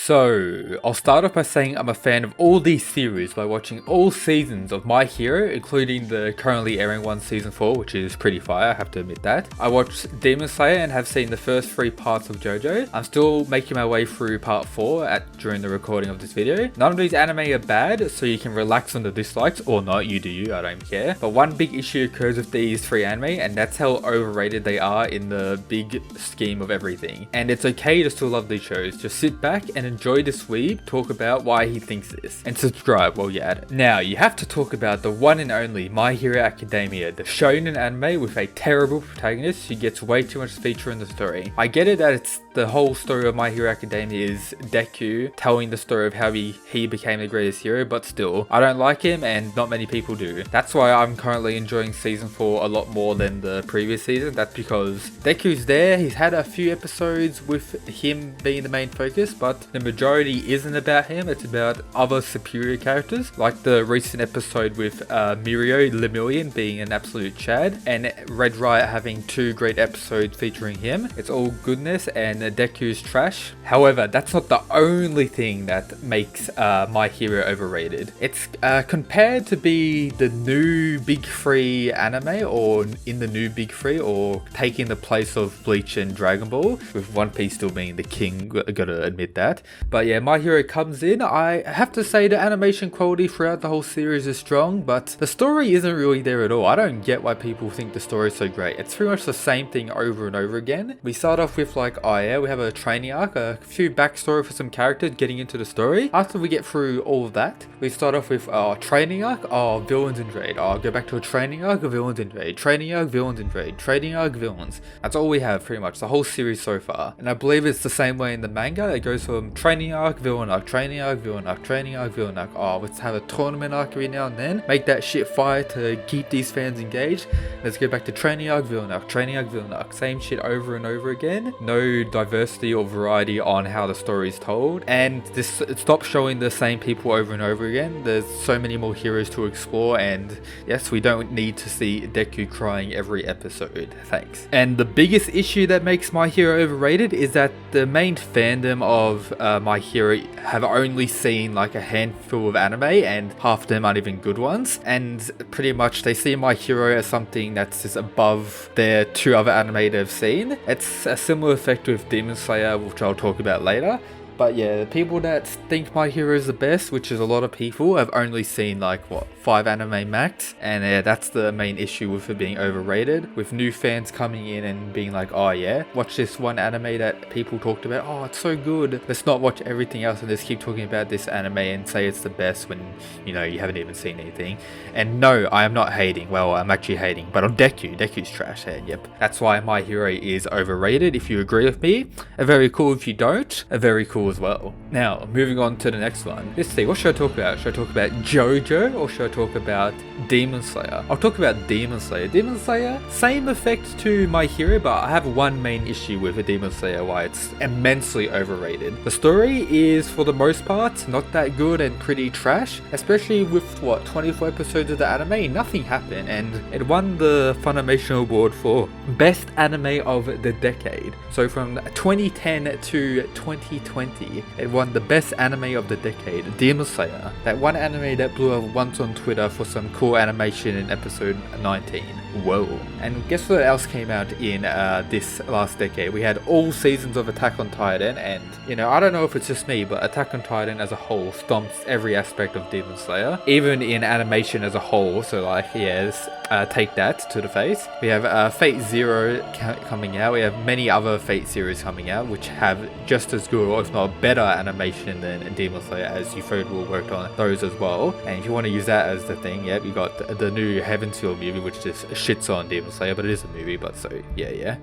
So, I'll start off by saying I'm a fan of all these series by watching all seasons of My Hero, including the currently airing one season 4, which is pretty fire, I have to admit that. I watched Demon Slayer and have seen the first 3 parts of Jojo. I'm still making my way through part 4 during the recording of this video. None of these anime are bad, so you can relax on the dislikes, or not, you do you, I don't care. But one big issue occurs with these 3 anime, and that's how overrated they are in the big scheme of everything. And it's okay to still love these shows, just sit back and enjoy this Weeb talk about why he thinks this, and subscribe while you're at it. Now, you have to talk about the one and only My Hero Academia, the shonen anime with a terrible protagonist who gets way too much feature in the story. I get it that it's the whole story of My Hero Academia is Deku telling the story of how he became the greatest hero, but still, I don't like him and not many people do. That's why I'm currently enjoying season 4 a lot more than the previous season. That's because Deku's there, he's had a few episodes with him being the main focus, but the majority isn't about him, it's about other superior characters, like the recent episode with Mirio Lemillion being an absolute chad, and Red Riot having 2 great episodes featuring him. It's all goodness and Deku's trash. However, that's not the only thing that makes My Hero overrated. It's compared to be the new big 3 anime, or in the new big 3, or taking the place of Bleach and Dragon Ball, with One Piece still being the king, gotta admit that. But yeah, My Hero comes in. I have to say the animation quality throughout the whole series is strong, but the story isn't really there at all. I don't get why people think the story is so great. It's pretty much the same thing over and over again. We start off with like, oh yeah, we have a training arc, a few backstory for some characters getting into the story. After we get through all of that, we start off with training arc, villains invade. Go back to a training arc, villains invade. Training arc, villains invade. Training arc, villains. That's all we have pretty much, the whole series so far. And I believe it's the same way in the manga. It goes from training arc, villain arc, training arc, villain arc, training arc, villain arc. Let's have a tournament arc every now and then. Make that shit fire to keep these fans engaged. Let's go back to training arc, villain arc, training arc, villain arc. Same shit over and over again. No diversity or variety on how the story is told. And this stops showing the same people over and over again. There's so many more heroes to explore, and yes, we don't need to see Deku crying every episode. Thanks. And the biggest issue that makes My Hero overrated is that the main fandom of My Hero have only seen like a handful of anime, and half of them aren't even good ones, and pretty much they see My Hero as something that's just above their 2 other anime they've seen. It's a similar effect with Demon Slayer, which I'll talk about later. But yeah, the people that think My Hero is the best, which is a lot of people, have only seen like, 5 anime max. And yeah, that's the main issue with it being overrated. With new fans coming in and being like, oh yeah, watch this one anime that people talked about. Oh, it's so good. Let's not watch everything else and just keep talking about this anime and say it's the best when, you haven't even seen anything. And no, I am not hating. Well, I'm actually hating. But on Deku's trash. And yep, that's why My Hero is overrated. If you agree with me, a very cool. If you don't, a very cool as well. Now, moving on to the next one. Let's see, what should I talk about? Should I talk about Jojo, or should I talk about Demon Slayer? I'll talk about Demon Slayer. Demon Slayer, same effect to My Hero, but I have one main issue with a Demon Slayer, why it's immensely overrated. The story is, for the most part, not that good and pretty trash, especially with 24 episodes of the anime. Nothing happened, and it won the Funimation Award for Best Anime of the Decade. So from 2010 to 2020, it won the best anime of the decade, Demon Slayer. That one anime that blew up once on Twitter for some cool animation in episode 19. Whoa. And guess what else came out in this last decade? We had all seasons of Attack on Titan, and I don't know if it's just me, but Attack on Titan as a whole stomps every aspect of Demon Slayer, even in animation as a whole. So like, yes, take that to the face. We have Fate Zero coming out. We have many other Fate series coming out, which have just as good, or if not better, animation than Demon Slayer, as Ufotable will work on those as well. And if you want to use that as the thing, yep, you got the new Heaven's Feel movie, which just shits on Demon Slayer, but it is a movie, but so yeah.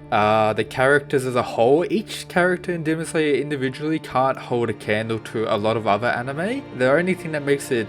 The characters as a whole, each character in Demon Slayer individually can't hold a candle to a lot of other anime. The only thing that makes it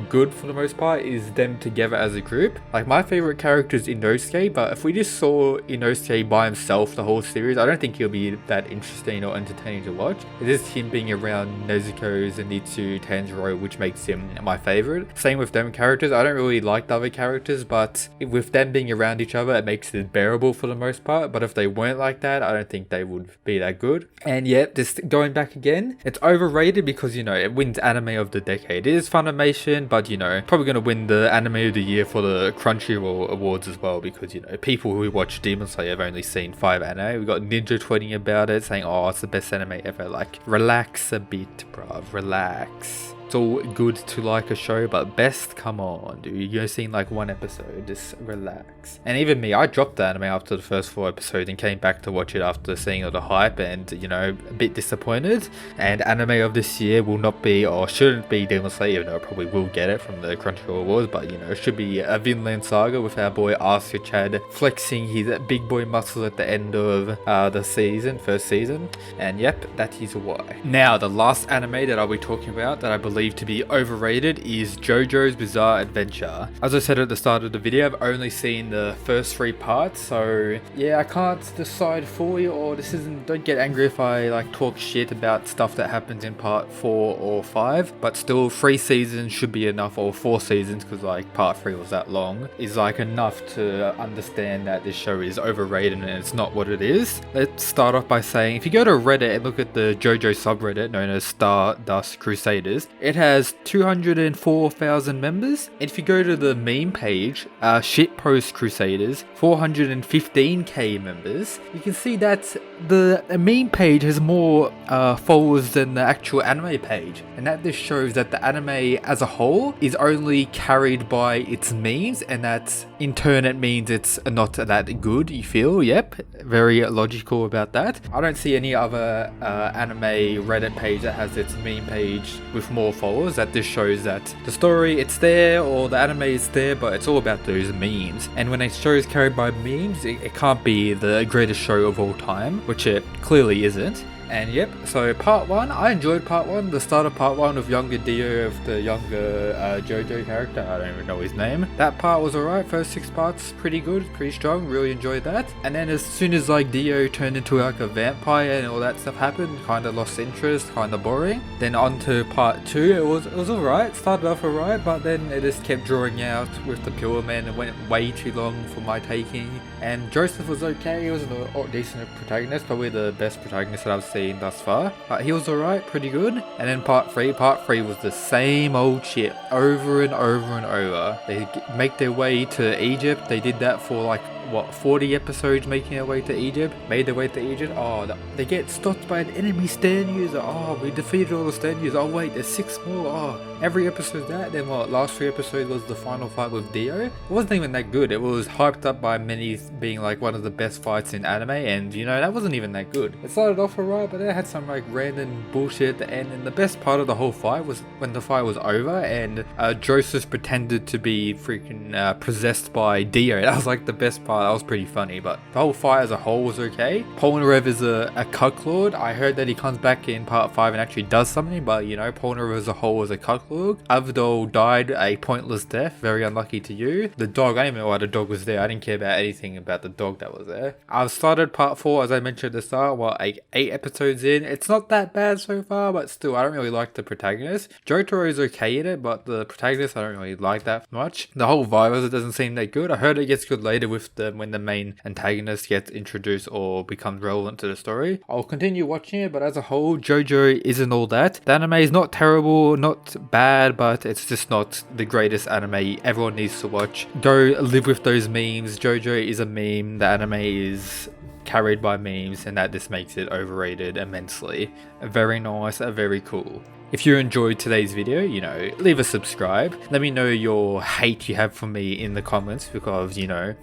good for the most part is them together as a group. Like, my favorite favorite character is Inosuke, but if we just saw Inosuke by himself the whole series, I don't think he'll be that interesting or entertaining to watch. It is him being around Nezuko, Zenitsu, Tanjiro, which makes him my favorite. Same with them characters. I don't really like the other characters, but with them being around each other, it makes it bearable for the most part. But if they weren't like that, I don't think they would be that good. And yet, just going back again, it's overrated because, you know, it wins anime of the decade. It is Funimation, but, you know, probably going to win the anime of the year for the Crunchyroll awards as well, because, you know, people who watch Demon Slayer have only seen 5 anime. We got Ninja tweeting about it, saying, oh, it's the best anime ever. Like, relax a bit, bruv, relax. It's all good to like a show, but best, come on, dude. You're seeing like 1 episode, just relax. And even me, I dropped the anime after the first 4 episodes and came back to watch it after seeing all the hype, and, you know, a bit disappointed. And anime of this year will not be, or shouldn't be, Demon Slayer, even though I probably will get it from the Crunchyroll Awards, but, you know, it should be a Vinland Saga with our boy Asuka Chad flexing his big boy muscles at the end of the season, first season. And yep, that is why. Now, the last anime that I'll be talking about that I believe to be overrated is Jojo's Bizarre Adventure. As I said at the start of the video, I've only seen the first 3 parts, so yeah, I can't decide for you, or this isn't, don't get angry if I like talk shit about stuff that happens in part 4 or 5, but still 3 seasons should be enough, or 4 seasons, because like part 3 was that long, is like enough to understand that this show is overrated and it's not what it is. Let's start off by saying, if you go to Reddit and look at the Jojo subreddit known as Stardust Crusaders, it has 204,000 members. And if you go to the meme page, Shitpost Crusaders, 415k members. You can see that the meme page has more followers than the actual anime page, and that just shows that the anime as a whole is only carried by its memes, and that in turn it means it's not that good, you feel. Yep, very logical about that. I don't see any other anime Reddit page that has its meme page with more followers. That just shows that the story, it's there, or the anime is there, but it's all about those memes. And when a show is carried by memes, it can't be the greatest show of all time, which it clearly isn't. And yep, so part 1, I enjoyed part 1, the start of part 1 of younger Dio, of the younger Jojo character, I don't even know his name. That part was alright, first 6 parts, pretty good, pretty strong, really enjoyed that. And then as soon as like Dio turned into like a vampire and all that stuff happened, kinda lost interest, kinda boring. Then on to part 2, it was alright, started off alright, but then it just kept drawing out with the Pure Man, it went way too long for my taking. And Joseph was okay, he was a decent protagonist, probably the best protagonist that I've seen thus far. He was alright, pretty good. And then part 3 was the same old shit over and over and over. They make their way to Egypt. They did that for like, what, 40 episodes, making their way to Egypt, made their way to Egypt. Oh, they get stopped by an enemy stand user. Oh, we defeated all the stand users. Oh wait, there's 6 more. Oh, every episode that. Then what, last 3 episodes was the final fight with Dio. It wasn't even that good. It was hyped up by many being like one of the best fights in anime, and you know, that wasn't even that good. It started off alright, but it had some like random bullshit at the end, and the best part of the whole fight was when the fight was over and Joseph pretended to be freaking possessed by Dio. That was like the best part. That was pretty funny, but the whole fight as a whole was okay. Polnareff is a cucklord. I heard that he comes back in part 5 and actually does something, but you know, Polnareff as a whole was a cucklord. Avdol died a pointless death, very unlucky to you. The dog, I didn't even know why the dog was there. I didn't care about anything about the dog that was there. I've started part 4, as I mentioned at the start, like 8 episodes in. It's not that bad so far, but still, I don't really like the protagonist. Jotaro is okay in it, but the protagonist, I don't really like that much. The whole vibe of it doesn't seem that good. I heard it gets good later with when the main antagonist gets introduced or becomes relevant to the story. I'll continue watching it, but as a whole, Jojo isn't all that. The anime is not terrible, not bad, but it's just not the greatest anime everyone needs to watch. Go live with those memes. Jojo is a meme. The anime is carried by memes, and that just makes it overrated immensely. Very nice, very cool. If you enjoyed today's video, you know, leave a subscribe. Let me know your hate you have for me in the comments, because, you know,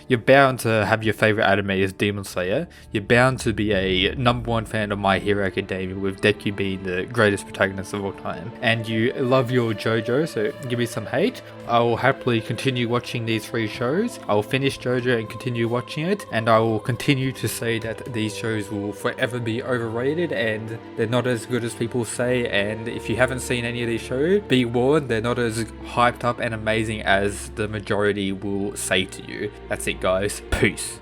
you're bound to have your favorite anime as Demon Slayer. You're bound to be a #1 fan of My Hero Academia, with Deku being the greatest protagonist of all time. And you love your Jojo, so give me some hate. I will happily continue watching these 3 shows. I will finish Jojo and continue watching it, and I will continue to say that these shows will forever be overrated and they're not as good as people say. And if you haven't seen any of these shows, be warned, they're not as hyped up and amazing as the majority will say to you. That's it, guys. Peace.